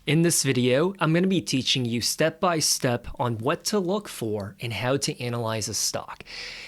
In this video, I'm going to be teaching you step by step on what to look for and how to analyze a stock.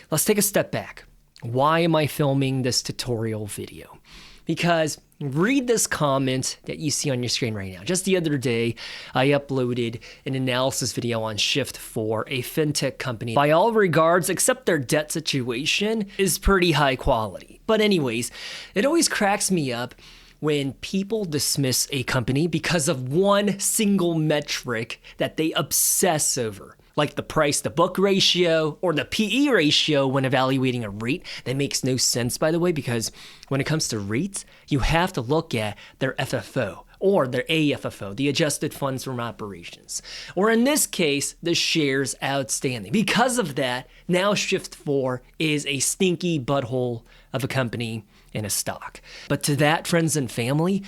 Let's take a step back. Why am I filming this tutorial video? Because read this comment that you see on your screen right now. Just the other day, I uploaded an analysis video on Shift4, a fintech company. By all regards, except their debt situation is pretty high quality. But anyways, it always cracks me up when people dismiss a company because of one single metric that they obsess over, like the price to book ratio or the PE ratio when evaluating a REIT. That makes no sense, by the way, because when it comes to REITs, you have to look at their FFO or their AFFO, the adjusted funds from operations, or in this case, the shares outstanding. Because of that, now Shift4 is a stinky butthole of a company and a stock. But to that, friends and family,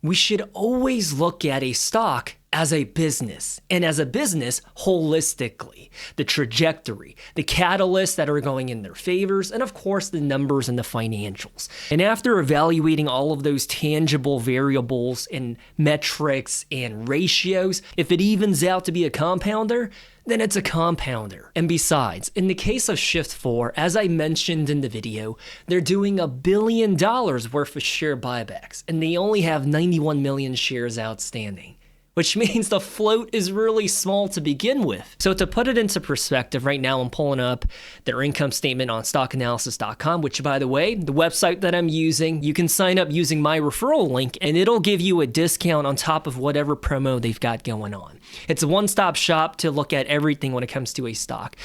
we should always look at a stock as a business, and as a business holistically. The trajectory, the catalysts that are going in their favors, and of course the numbers and the financials. And after evaluating all of those tangible variables and metrics and ratios, if it evens out to be a compounder, then it's a compounder. And besides, in the case of Shift4, as I mentioned in the video, they're doing $1 billion worth of share buybacks, and they only have 91 million shares outstanding, which means the float is really small to begin with. So to put it into perspective, right now I'm pulling up their income statement on stockanalysis.com, which, by the way, the website that I'm using, you can sign up using my referral link and it'll give you a discount on top of whatever promo they've got going on. It's a one-stop shop to look at everything when it comes to a stock.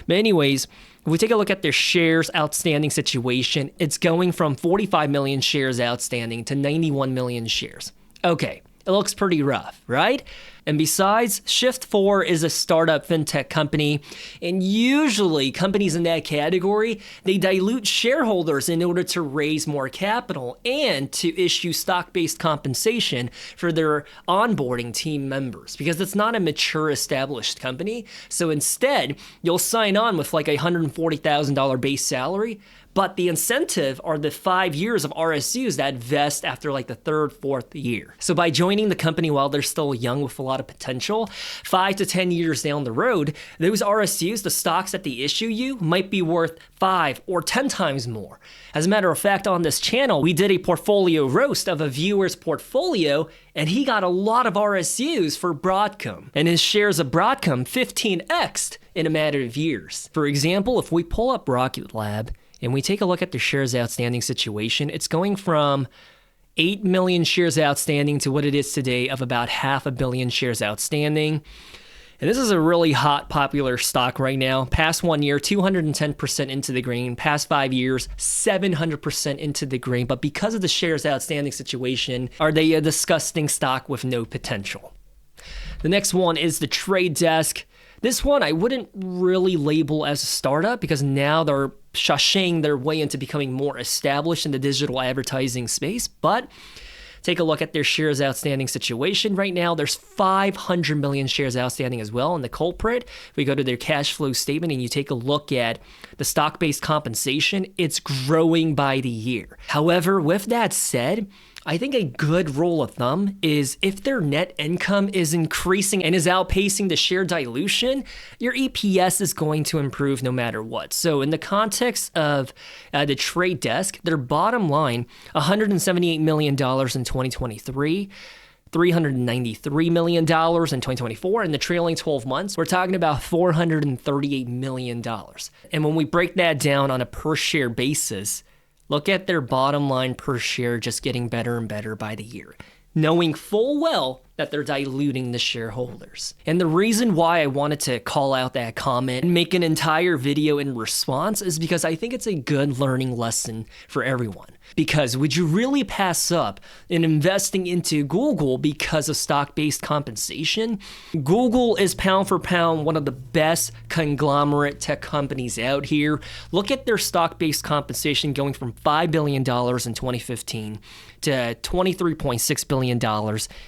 But anyways, if we take a look at their shares outstanding situation, it's going from 45 million shares outstanding to 91 million shares. Okay. It looks pretty rough, right? And besides, Shift4 is a startup fintech company, and usually companies in that category, they dilute shareholders in order to raise more capital and to issue stock-based compensation for their onboarding team members, because it's not a mature established company. So instead, you'll sign on with like a $140,000 base salary, but the incentive are the 5 years of RSUs that vest after like the third, fourth year. So by joining the company while they're still young with a lot of potential, 5 to 10 years down the road, those RSUs, the stocks that they issue you, might be worth 5 or 10 times more. As a matter of fact, on this channel, we did a portfolio roast of a viewer's portfolio, and he got a lot of RSUs for Broadcom, and his shares of Broadcom 15x'd in a matter of years. For example, if we pull up Rocket Lab, and we take a look at the shares outstanding situation, it's going from 8 million shares outstanding to what it is today of about 500 million shares outstanding. And this is a really hot, popular stock right now. Past 1 year, 210% into the green. Past 5 years, 700% into the green. But because of the shares outstanding situation, are they a disgusting stock with no potential? The next one is the Trade Desk. This one I wouldn't really label as a startup because now they're sashaying their way into becoming more established in the digital advertising space, but take a look at their shares outstanding situation. Right now, there's 500 million shares outstanding as well. And the culprit, if we go to their cash flow statement and you take a look at the stock-based compensation, it's growing by the year. However, with that said, I think a good rule of thumb is if their net income is increasing and is outpacing the share dilution, your EPS is going to improve no matter what. So in the context of the Trade Desk, their bottom line, $178 million in 2023, $393 million in 2024, and the trailing 12 months, we're talking about $438 million. And when we break that down on a per share basis, look at their bottom line per share just getting better and better by the year, knowing full well that they're diluting the shareholders. And the reason why I wanted to call out that comment and make an entire video in response is because I think it's a good learning lesson for everyone. Because would you really pass up in investing into Google because of stock-based compensation? Google is pound for pound one of the best conglomerate tech companies out here. Look at their stock-based compensation going from $5 billion in 2015 to $23.6 billion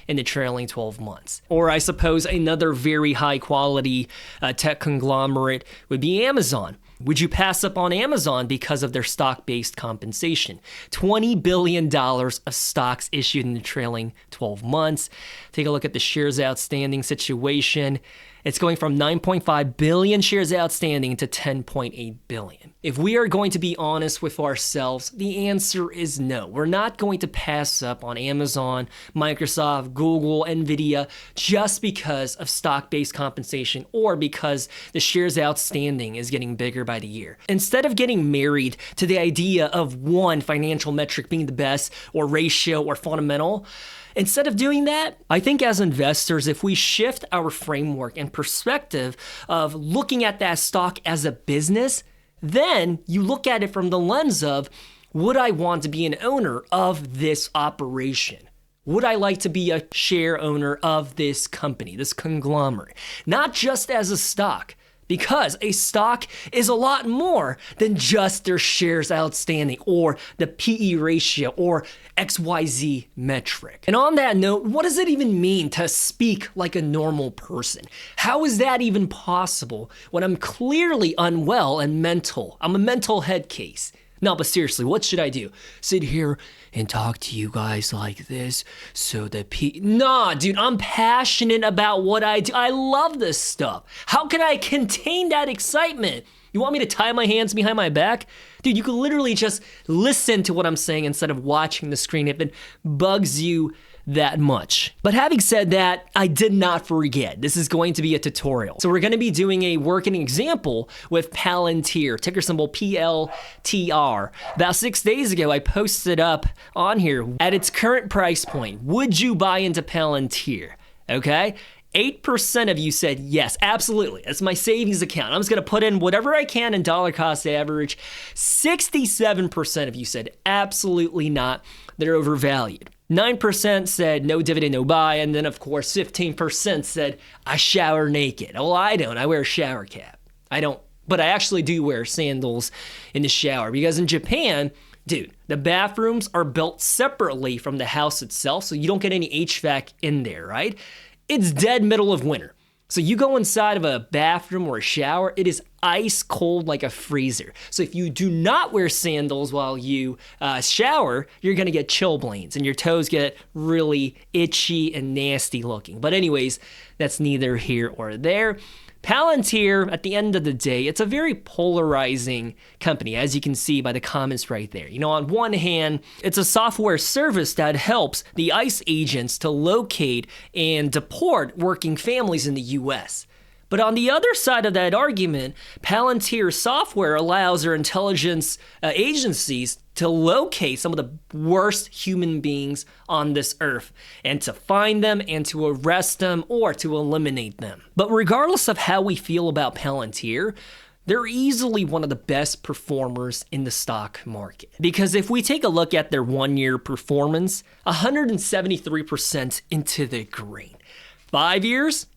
in the trailing 12 months. Or I suppose another very high quality tech conglomerate would be Amazon. Would you pass up on Amazon because of their stock-based compensation? $20 billion of stocks issued in the trailing 12 months. Take a look at the shares outstanding situation. It's going from 9.5 billion shares outstanding to 10.8 billion. If we are going to be honest with ourselves, the answer is no. We're not going to pass up on Amazon, Microsoft, Google, Nvidia just because of stock-based compensation or because the shares outstanding is getting bigger by the year. Instead of getting married to the idea of one financial metric being the best or ratio or fundamental, instead of doing that, I think as investors, if we shift our framework and perspective of looking at that stock as a business, then you look at it from the lens of, would I want to be an owner of this operation? Would I like to be a share owner of this company, this conglomerate? Not just as a stock, because a stock is a lot more than just their shares outstanding or the PE ratio or XYZ metric. And on that note, what does it even mean to speak like a normal person? How is that even possible when I'm clearly unwell and mental? I'm a mental head case. No, but seriously, what should I do? Sit here and talk to you guys like this so that Nah, dude, I'm passionate about what I do. I love this stuff. How can I contain that excitement? You want me to tie my hands behind my back? Dude, you can literally just listen to what I'm saying instead of watching the screen if it bugs you that much. But having said that, I did not forget. This is going to be a tutorial. So we're going to be doing a working example with Palantir, ticker symbol PLTR. About 6 days ago, I posted up on here, at its current price point, would you buy into Palantir? Okay? 8% of you said yes, absolutely. That's my savings account. I'm just going to put in whatever I can in dollar cost average. 67% of you said absolutely not. They're overvalued. 9% said no dividend, no buy. And then, of course, 15% said I shower naked. Well, I don't. I wear a shower cap. I don't, but I actually do wear sandals in the shower because in Japan, dude, the bathrooms are built separately from the house itself, so you don't get any HVAC in there, right? It's dead middle of winter. So you go inside of a bathroom or a shower, it is ice cold like a freezer. So if you do not wear sandals while you shower, you're gonna get chilblains and your toes get really itchy and nasty looking. But anyways, that's neither here or there. Palantir, at the end of the day, it's a very polarizing company, as you can see by the comments right there. You know, on one hand, it's a software service that helps the ICE agents to locate and deport working families in the US. But on the other side of that argument, Palantir software allows their intelligence agencies to locate some of the worst human beings on this earth and to find them and to arrest them or to eliminate them. But regardless of how we feel about Palantir, they're easily one of the best performers in the stock market. Because if we take a look at their 1-year performance, 173% into the green. 5 years,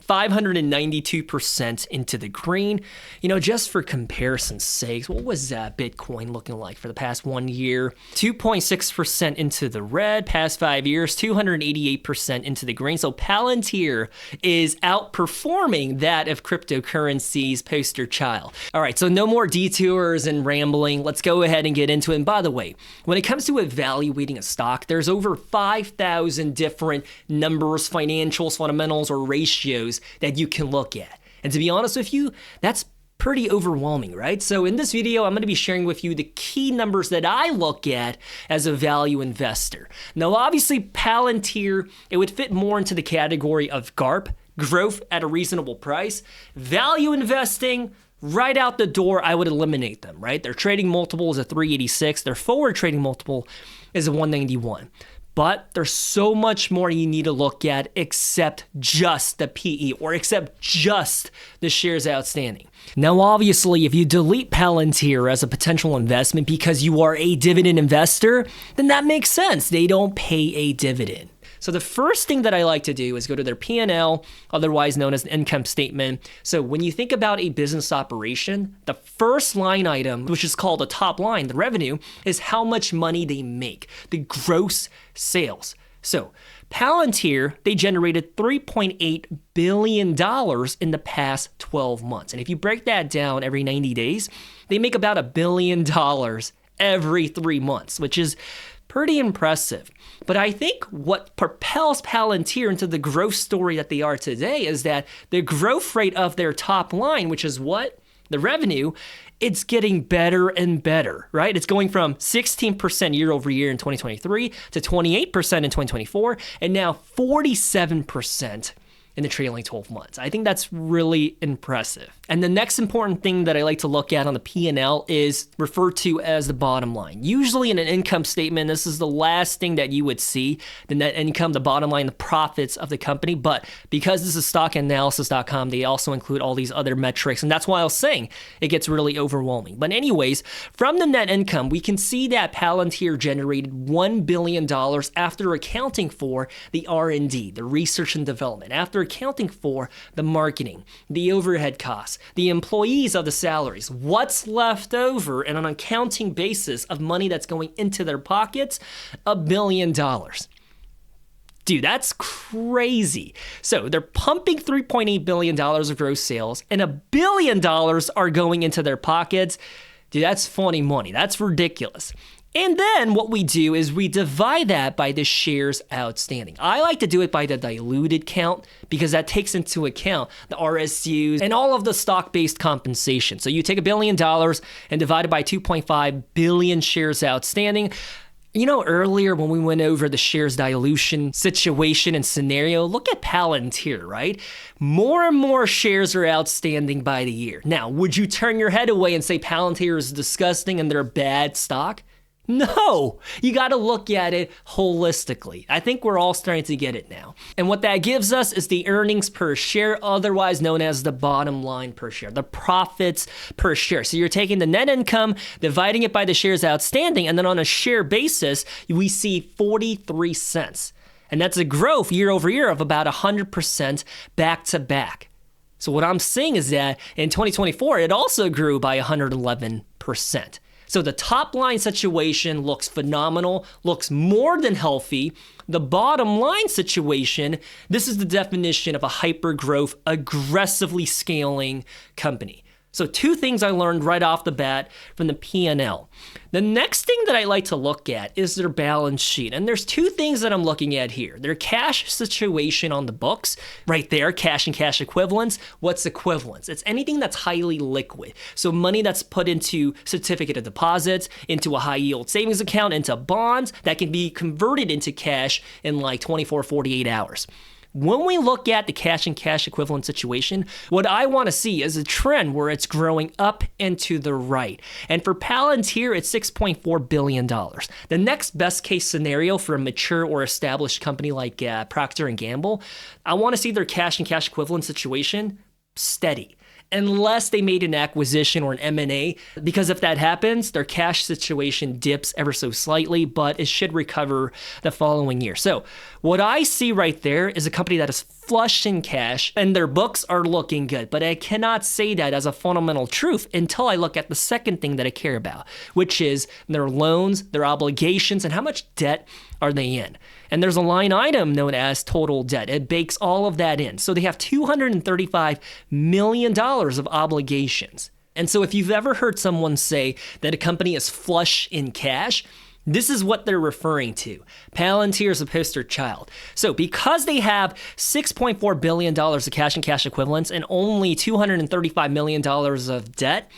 592% into the green. You know, just for comparison's sake, what was Bitcoin looking like for the past 1 year? 2.6% into the red. Past 5 years, 288% into the green. So Palantir is outperforming that of cryptocurrency's poster child. All right, so no more detours and rambling. Let's go ahead and get into it. And by the way, when it comes to evaluating a stock, there's over 5,000 different numbers, financials, fundamentals, or ratios that you can look at. And to be honest with you, that's pretty overwhelming, right? So in this video, I'm going to be sharing with you the key numbers that I look at as a value investor. Now, obviously, Palantir, it would fit more into the category of GARP, growth at a reasonable price. Value investing, right out the door, I would eliminate them, right? Their trading multiple is a 386. Their forward trading multiple is a 191. But there's so much more you need to look at except just the PE or except just the shares outstanding. Now, obviously, if you delete Palantir as a potential investment because you are a dividend investor, then that makes sense. They don't pay a dividend. So the first thing that I like to do is go to their P&L, otherwise known as an income statement. So when you think about a business operation, the first line item, which is called a top line, the revenue, is how much money they make, the gross sales. So Palantir, they generated $3.8 billion in the past 12 months. And if you break that down every 90 days, they make about $1 billion every 3 months, which is pretty impressive. But I think what propels Palantir into the growth story that they are today is that the growth rate of their top line, which is what? The revenue, it's getting better and better, right? It's going from 16% year over year in 2023 to 28% in 2024, and now 47% in the trailing 12 months. I think that's really impressive. And the next important thing that I like to look at on the P&L is referred to as the bottom line. Usually in an income statement, this is the last thing that you would see, the net income, the bottom line, the profits of the company. But because this is stockanalysis.com, they also include all these other metrics. And that's why I was saying it gets really overwhelming. But anyways, from the net income, we can see that Palantir generated $1 billion after accounting for the R&D, the research and development, after accounting for the marketing, the overhead costs, the employees of the salaries. What's left over on an accounting basis of money that's going into their pockets? $1 billion. Dude, that's crazy. So they're pumping $3.8 billion of gross sales and $1 billion are going into their pockets. Dude, that's funny money. That's ridiculous. And then what we do is we divide that by the shares outstanding. I like to do it by the diluted count because that takes into account the RSUs and all of the stock-based compensation. So you take $1 billion and divide it by 2.5 billion shares outstanding. You know, earlier when we went over the shares dilution situation and scenario, look at Palantir, right? More and more shares are outstanding by the year. Now, would you turn your head away and say Palantir is disgusting and they're a bad stock? No, you got to look at it holistically. I think we're all starting to get it now. And what that gives us is the earnings per share, otherwise known as the bottom line per share, the profits per share. So you're taking the net income, dividing it by the shares outstanding, and then on a share basis, we see 43 cents. And that's a growth year over year of about 100% back to back. So what I'm saying is that in 2024, it also grew by 111%. So the top line situation looks phenomenal, looks more than healthy. The bottom line situation, this is the definition of a hyper growth, aggressively scaling company. So two things I learned right off the bat from the P&L. The next thing that I like to look at is their balance sheet. And there's two things that I'm looking at here. Their cash situation on the books, right there, cash and cash equivalents. What's equivalents? It's anything that's highly liquid. So money that's put into certificate of deposits, into a high yield savings account, into bonds that can be converted into cash in like 24, 48 hours. When we look at the cash and cash equivalent situation, what I want to see is a trend where it's growing up and to the right. And for Palantir, it's $6.4 billion. The next best case scenario for a mature or established company like Procter & Gamble, I want to see their cash and cash equivalent situation steady. Unless they made an acquisition or an M&A, because if that happens, their cash situation dips ever so slightly, but it should recover the following year. So what I see right there is a company that is flush in cash and their books are looking good, but I cannot say that as a fundamental truth until I look at the second thing that I care about, which is their loans, their obligations, and how much debt are they in. And there's a line item known as total debt. It bakes all of that in. So they have $235 million of obligations. And so if you've ever heard someone say that a company is flush in cash, this is what they're referring to. Palantir is a poster child. So because they have $6.4 billion of cash and cash equivalents and only $235 million of debt,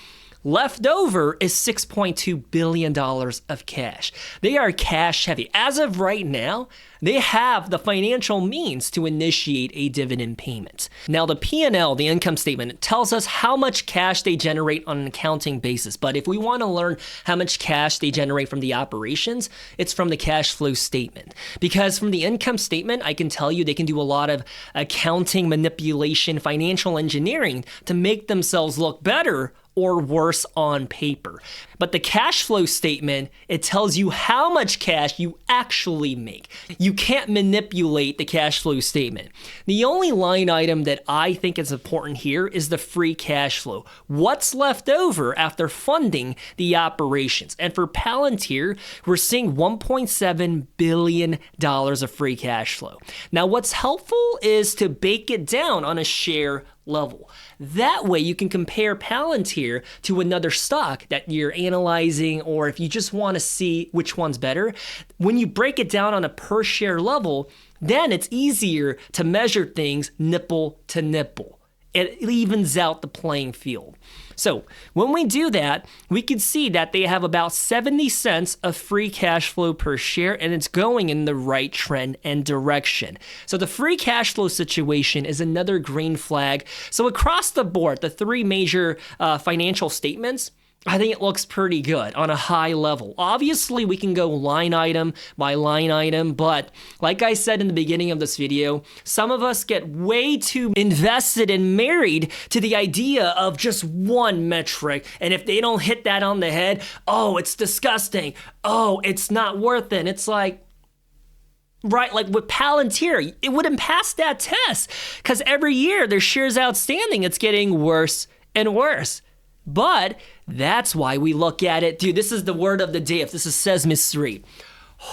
left over is $6.2 billion of cash. They are cash heavy. As of right now, they have the financial means to initiate a dividend payment. Now, the P&L, the income statement, tells us how much cash they generate on an accounting basis. But if we want to learn how much cash they generate from the operations, it's from the cash flow statement. Because from the income statement, I can tell you they can do a lot of accounting manipulation, financial engineering to make themselves look better or worse on paper. But the cash flow statement, it tells you how much cash you actually make. You can't manipulate the cash flow statement. The only line item that I think is important here is the free cash flow. What's left over after funding the operations? And for Palantir, we're seeing $1.7 billion of free cash flow. Now, what's helpful is to bake it down on a share level. That way you can compare Palantir to another stock that you're analyzing, or if you just want to see which one's better. When you break it down on a per share level, then it's easier to measure things nipple to nipple. It evens out the playing field. So when we do that, we can see that they have about 70 cents of free cash flow per share, and it's going in the right trend and direction. So the free cash flow situation is another green flag. So across the board, the three major financial statements, I think it looks pretty good on a high level. Obviously, we can go line item by line item, but like I said in the beginning of this video, some of us get way too invested and married to the idea of just one metric. And if they don't hit that on the head, oh, it's disgusting. Oh, it's not worth it. It's like, right, like with Palantir, it wouldn't pass that test because every year their shares outstanding, it's getting worse and worse. But that's why we look at it. Dude, this is the word of the day. If this is Sesame Street,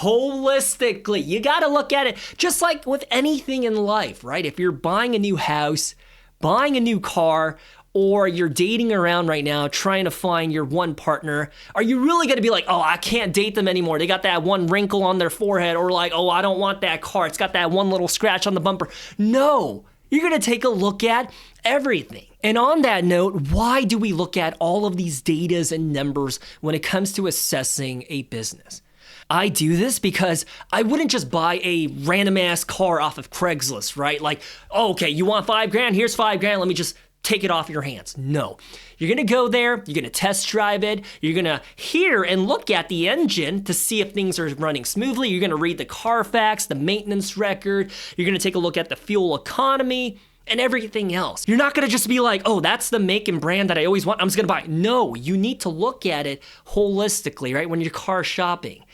holistically, you got to look at it just like with anything in life, right? If you're buying a new house, buying a new car, or you're dating around right now, trying to find your one partner, are you really going to be like, oh, I can't date them anymore. They got that one wrinkle on their forehead, or like, oh, I don't want that car. It's got that one little scratch on the bumper. No, you're going to take a look at everything. And on that note, why do we look at all of these datas and numbers when it comes to assessing a business? I do this because I wouldn't just buy a random ass car off of Craigslist, right? Like, oh, okay, you want $5,000? Here's $5,000. Let me just take it off your hands. No, you're going to go there. You're going to test drive it. You're going to hear and look at the engine to see if things are running smoothly. You're going to read the Carfax, the maintenance record. You're going to take a look at the fuel economy and everything else. You're not going to just be like, oh, that's the make and brand that I always want. I'm just going to buy it. No, you need to look at it holistically, right? When you're car shopping.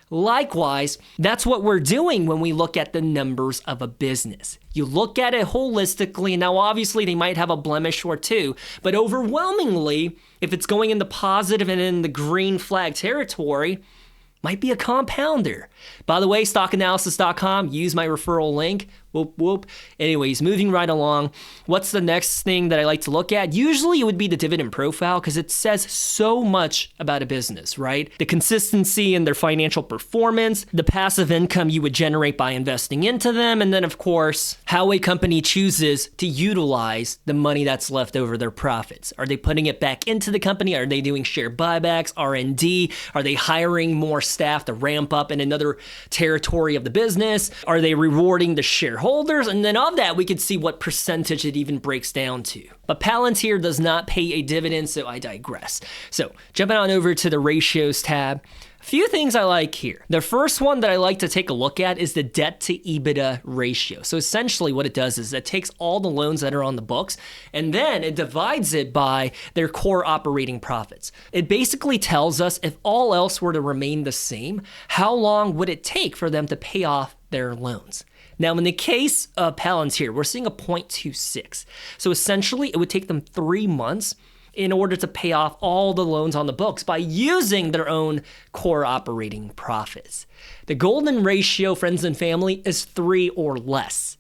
Likewise, that's what we're doing when we look at the numbers of a business. You look at it holistically. Now, obviously, they might have a blemish or two, but overwhelmingly, if it's going in the positive and in the green flag territory, might be a compounder. By the way, stockanalysis.com, use my referral link. Whoop, whoop. Anyways, moving right along. What's the next thing that I like to look at? Usually it would be the dividend profile because it says so much about a business, right? The consistency in their financial performance, the passive income you would generate by investing into them, and then of course, how a company chooses to utilize the money that's left over their profits. Are they putting it back into the company? Are they doing share buybacks, R&D? Are they hiring more staff to ramp up in another territory of the business? Are they rewarding the shareholders? And then of that, we could see what percentage it even breaks down to. But Palantir does not pay a dividend, so I digress. So jumping on over to the ratios tab, a few things I like here. The first one that I like to take a look at is the debt to EBITDA ratio. So essentially what it does is it takes all the loans that are on the books and then it divides it by their core operating profits. It basically tells us if all else were to remain the same, how long would it take for them to pay off their loans? Now, in the case of Palantir, we're seeing a 0.26. So essentially, it would take them 3 months in order to pay off all the loans on the books by using their own core operating profits. The golden ratio, friends and family, is 3 or less.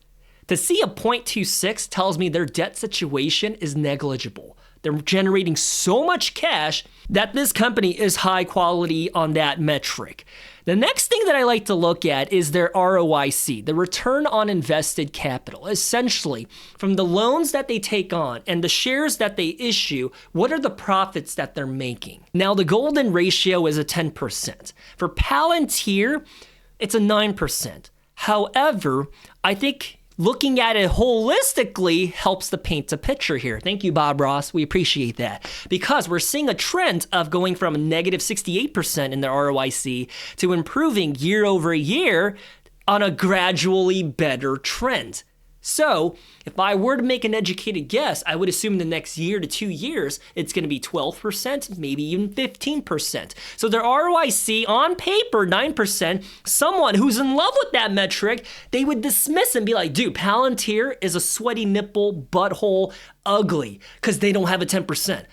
To see a 0.26 tells me their debt situation is negligible. They're generating so much cash that this company is high quality on that metric. The next thing that I like to look at is their ROIC, the return on invested capital. Essentially, from the loans that they take on and the shares that they issue, what are the profits that they're making? Now, the golden ratio is a 10%. For Palantir, it's a 9%. However, I think looking at it holistically helps to paint a picture here. Thank you, Bob Ross. We appreciate that. Because we're seeing a trend of going from a negative 68% in their ROIC to improving year over year on a gradually better trend. So if I were to make an educated guess, I would assume in the next year to 2 years, it's going to be 12%, maybe even 15%. So their ROIC on paper, 9%, someone who's in love with that metric, they would dismiss and be like, dude, Palantir is a sweaty nipple, butthole, ugly, because they don't have a 10%.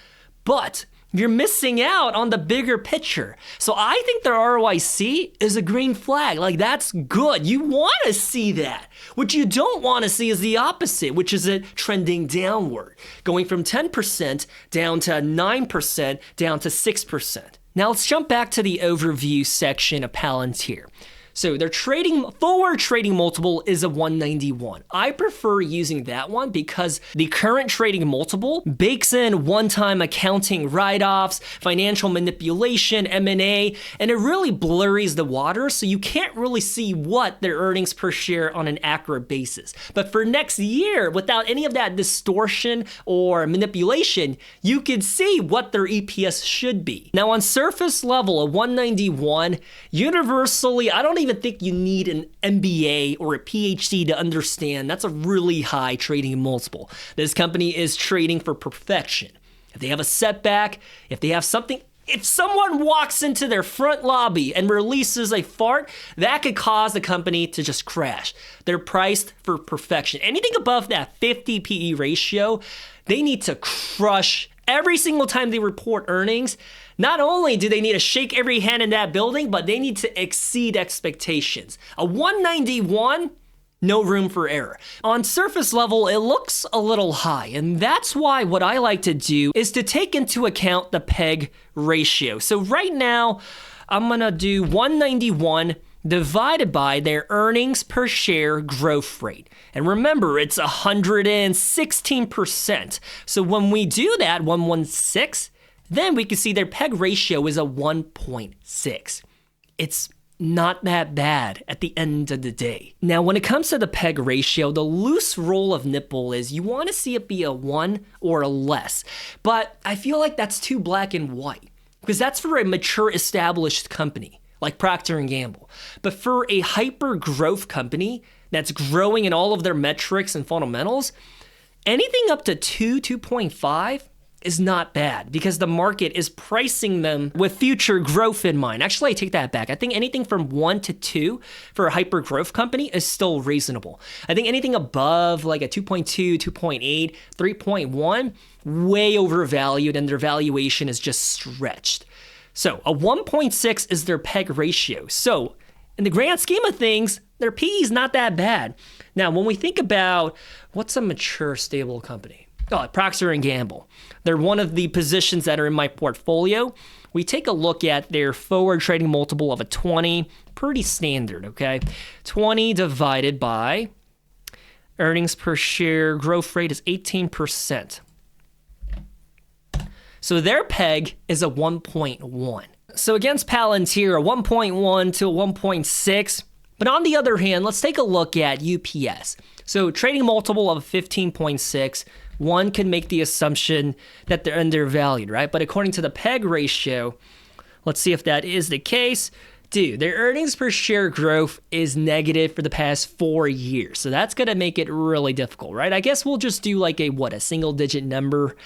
But you're missing out on the bigger picture. So I think their ROIC is a green flag. Like, that's good. You want to see that. What you don't want to see is the opposite, which is it trending downward, going from 10% down to 9%, down to 6%. Now let's jump back to the overview section of Palantir. So their forward trading multiple is a 191. I prefer using that one because the current trading multiple bakes in one-time accounting write-offs, financial manipulation, M&A, and it really blurs the water, so you can't really see what their earnings per share on an accurate basis. But for next year, without any of that distortion or manipulation, you can see what their EPS should be. Now on surface level, a 191, universally, I don't even think you need an MBA or a PhD to understand that's a really high trading multiple. This company is trading for perfection. If they have a setback, if they have something, if someone walks into their front lobby and releases a fart, that could cause the company to just crash. They're priced for perfection. Anything above that 50 PE ratio, they need to crush every single time they report earnings. Not only do they need to shake every hand in that building, but they need to exceed expectations. A 191, no room for error. On surface level, it looks a little high, and that's why what I like to do is to take into account the PEG ratio. So right now, I'm gonna do 191 divided by their earnings per share growth rate. And remember, it's 116%. So when we do that, 116, then we can see their PEG ratio is a 1.6. It's not that bad at the end of the day. Now, when it comes to the PEG ratio, the loose rule of nipple is you want to see it be a 1 or a less. But I feel like that's too black and white because that's for a mature, established company like Procter & Gamble. But for a hyper-growth company that's growing in all of their metrics and fundamentals, anything up to 2, 2.5 is not bad because the market is pricing them with future growth in mind. Actually, I take that back. I think anything from 1 to 2 for a hyper growth company is still reasonable. I think anything above like a 2.2, 2.8, 3.1, way overvalued and their valuation is just stretched. So a 1.6 is their PEG ratio. So in the grand scheme of things, their PE is not that bad. Now, when we think about what's a mature, stable company, Procter & Gamble. They're one of the positions that are in my portfolio. We take a look at their forward trading multiple of a 20, pretty standard, okay? 20 divided by earnings per share growth rate is 18%. So their PEG is a 1.1. So against Palantir, a 1.1 to a 1.6. But on the other hand, let's take a look at UPS. So trading multiple of 15.6, one can make the assumption that they're undervalued, right? But according to the PEG ratio, let's see if that is the case. Dude, their earnings per share growth is negative for the past 4 years. So that's going to make it really difficult, right? I guess we'll just do like a single digit number.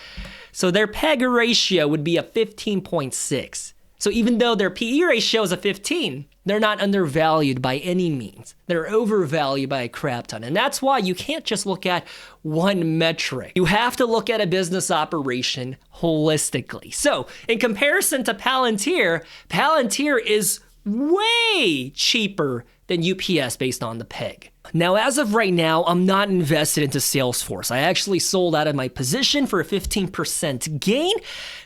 So their PEG ratio would be a 15.6. So even though their PE ratio is a 15, they're not undervalued by any means. They're overvalued by a crap ton. And that's why you can't just look at one metric. You have to look at a business operation holistically. So in comparison to Palantir, Palantir is way cheaper than UPS based on the PEG. Now, as of right now, I'm not invested into Salesforce. I actually sold out of my position for a 15% gain.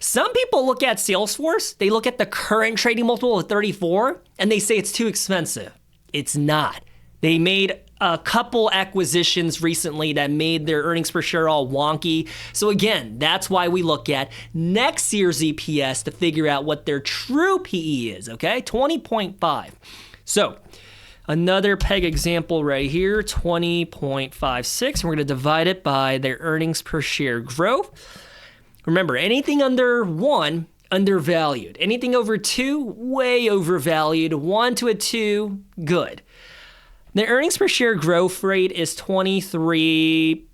Some people look at Salesforce, they look at the current trading multiple of 34, and they say it's too expensive. It's not. They made a couple acquisitions recently that made their earnings per share all wonky. So again, that's why we look at next year's EPS to figure out what their true PE is, okay? 20.5. So another PEG example right here, 20.56. We're going to divide it by their earnings per share growth. Remember, anything under 1, undervalued. Anything over 2, way overvalued. 1 to a 2, good. The earnings per share growth rate is 23.3.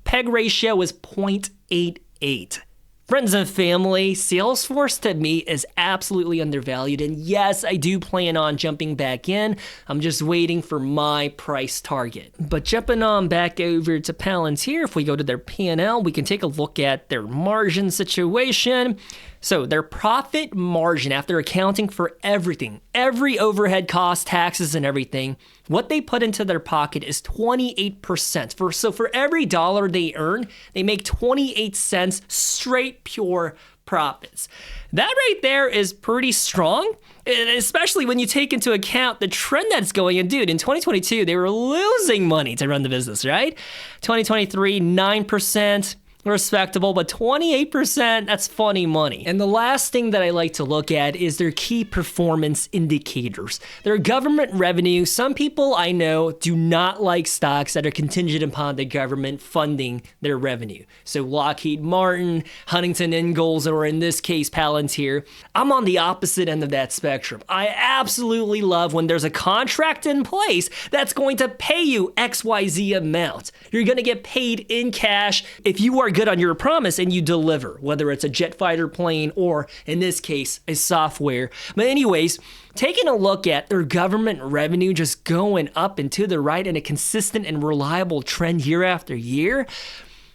PEG ratio is 0.88. Friends and family, Salesforce to me is absolutely undervalued. And yes, I do plan on jumping back in. I'm just waiting for my price target. But jumping on back over to Palantir, if we go to their P&L, we can take a look at their margin situation. So their profit margin, after accounting for everything, every overhead cost, taxes, and everything, what they put into their pocket is 28%. So for every dollar they earn, they make 28 cents straight pure profits. That right there is pretty strong, and especially when you take into account the trend that's going in. Dude, in 2022, they were losing money to run the business, right? 2023, 9%. Respectable, but 28%, that's funny money. And the last thing that I like to look at is their key performance indicators. Their government revenue. Some people I know do not like stocks that are contingent upon the government funding their revenue. So Lockheed Martin, Huntington Ingalls, or in this case, Palantir. I'm on the opposite end of that spectrum. I absolutely love when there's a contract in place that's going to pay you XYZ amount. You're going to get paid in cash if you are good on your promise and you deliver, whether it's a jet fighter plane or, in this case, a software. But anyways, taking a look at their government revenue just going up and to the right in a consistent and reliable trend year after year.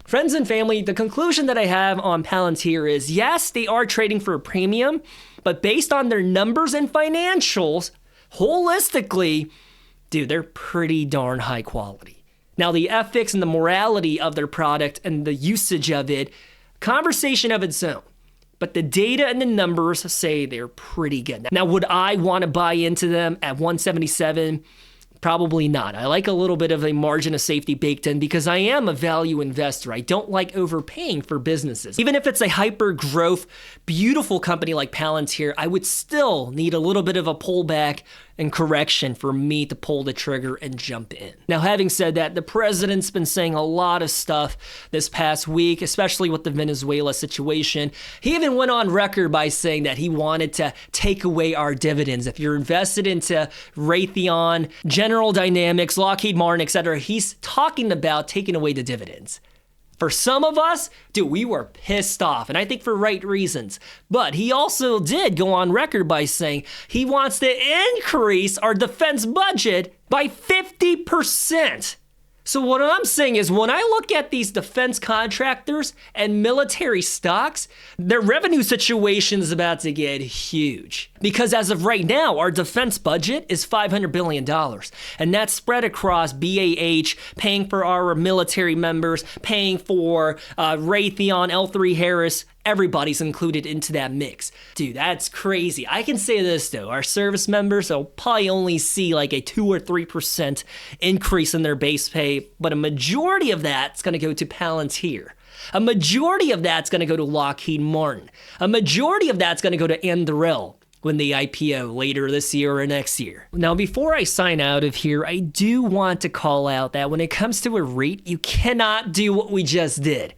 Friends and family, the conclusion that I have on Palantir is, yes, they are trading for a premium, but based on their numbers and financials, holistically, dude, they're pretty darn high quality. Now, the ethics and the morality of their product and the usage of it, conversation of its own. But the data and the numbers say they're pretty good. Now, would I want to buy into them at 177? Probably not. I like a little bit of a margin of safety baked in because I am a value investor. I don't like overpaying for businesses. Even if it's a hyper growth, beautiful company like Palantir, I would still need a little bit of a pullback and correction for me to pull the trigger and jump in. Now, having said that, the president's been saying a lot of stuff this past week, especially with the Venezuela situation. He even went on record by saying that he wanted to take away our dividends. If you're invested into Raytheon, General Dynamics, Lockheed Martin, etc., he's talking about taking away the dividends. For some of us, dude, we were pissed off, and I think for right reasons. But he also did go on record by saying he wants to increase our defense budget by 50%. So what I'm saying is when I look at these defense contractors and military stocks, their revenue situation is about to get huge. Because as of right now, our defense budget is $500 billion. And that's spread across BAH, paying for our military members, paying for Raytheon, L3 Harris. Everybody's included into that mix. Dude, that's crazy. I can say this though, our service members will probably only see like a 2 or 3% increase in their base pay, but a majority of that's gonna go to Palantir. A majority of that's gonna go to Lockheed Martin. A majority of that's gonna go to Anduril when they IPO later this year or next year. Now, before I sign out of here, I do want to call out that when it comes to a REIT, you cannot do what we just did.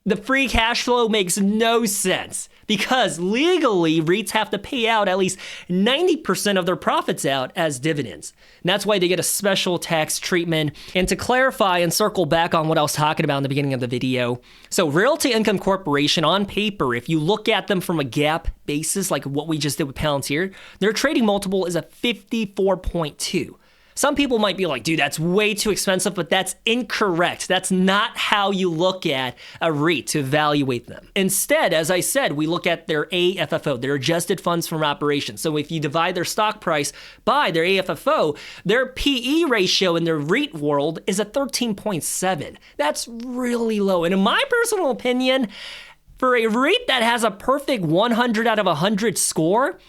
The free cash flow makes no sense because legally REITs have to pay out at least 90% of their profits out as dividends. And that's why they get a special tax treatment. And to clarify and circle back on what I was talking about in the beginning of the video, so Realty Income Corporation on paper, if you look at them from a GAAP basis, like what we just did with Palantir, their trading multiple is a 54.2. Some people might be like, dude, that's way too expensive, but that's incorrect. That's not how you look at a REIT to evaluate them. Instead, as I said, we look at their AFFO, their adjusted funds from operations. So if you divide their stock price by their AFFO, their PE ratio in their REIT world is a 13.7. That's really low. And in my personal opinion, for a REIT that has a perfect 100 out of 100 score,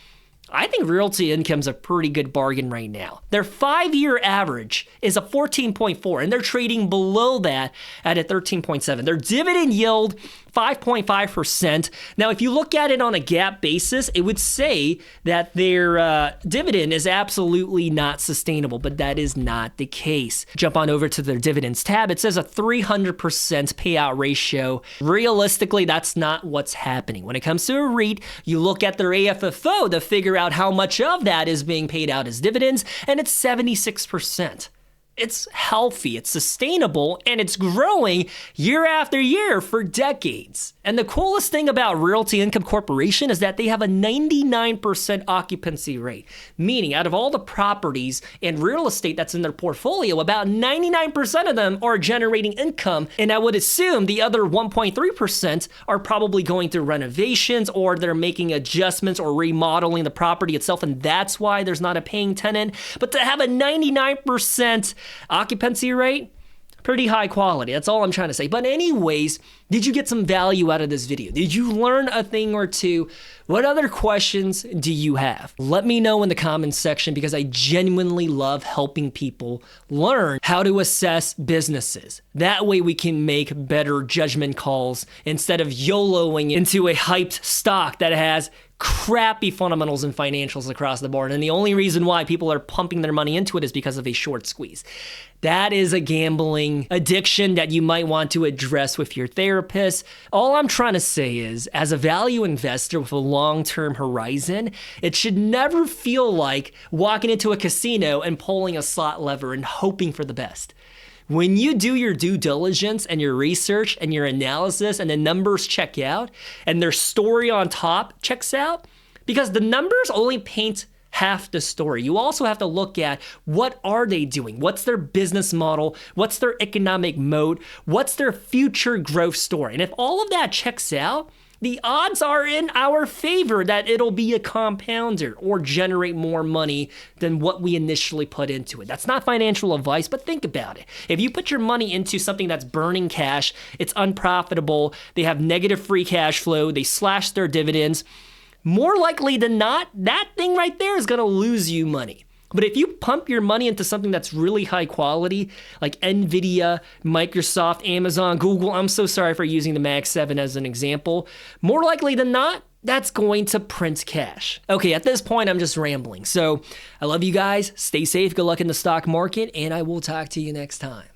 I think Realty Income's a pretty good bargain right now. Their 5-year average is a 14.4, and they're trading below that at a 13.7. Their dividend yield 5.5%. Now, if you look at it on a GAAP basis, it would say that their dividend is absolutely not sustainable, but that is not the case. Jump on over to their dividends tab. It says a 300% payout ratio. Realistically, that's not what's happening. When it comes to a REIT, you look at their AFFO to figure out how much of that is being paid out as dividends, and it's 76%. It's healthy, it's sustainable, and it's growing year after year for decades. And the coolest thing about Realty Income Corporation is that they have a 99% occupancy rate, meaning out of all the properties and real estate that's in their portfolio, about 99% of them are generating income. And I would assume the other 1.3% are probably going through renovations, or they're making adjustments or remodeling the property itself, and that's why there's not a paying tenant. But to have a 99% occupancy rate, pretty high quality. That's all I'm trying to say. But anyways, did you get some value out of this video? Did you learn a thing or two? What other questions do you have? Let me know in the comments section, because I genuinely love helping people learn how to assess businesses. That way we can make better judgment calls instead of YOLOing into a hyped stock that has crappy fundamentals and financials across the board. And the only reason why people are pumping their money into it is because of a short squeeze. That is a gambling addiction that you might want to address with your therapist. All I'm trying to say is, as a value investor with a long-term horizon, it should never feel like walking into a casino and pulling a slot lever and hoping for the best. When you do your due diligence and your research and your analysis and the numbers check out and their story on top checks out, because the numbers only paint half the story. You also have to look at, what are they doing? What's their business model? What's their economic moat? What's their future growth story? And if all of that checks out, the odds are in our favor that it'll be a compounder or generate more money than what we initially put into it. That's not financial advice, but think about it. If you put your money into something that's burning cash, it's unprofitable, they have negative free cash flow, they slash their dividends, more likely than not, that thing right there is going to lose you money. But if you pump your money into something that's really high quality, like Nvidia, Microsoft, Amazon, Google, I'm so sorry for using the Mag 7 as an example, more likely than not, that's going to print cash. Okay, at this point, I'm just rambling. So I love you guys. Stay safe. Good luck in the stock market, and I will talk to you next time.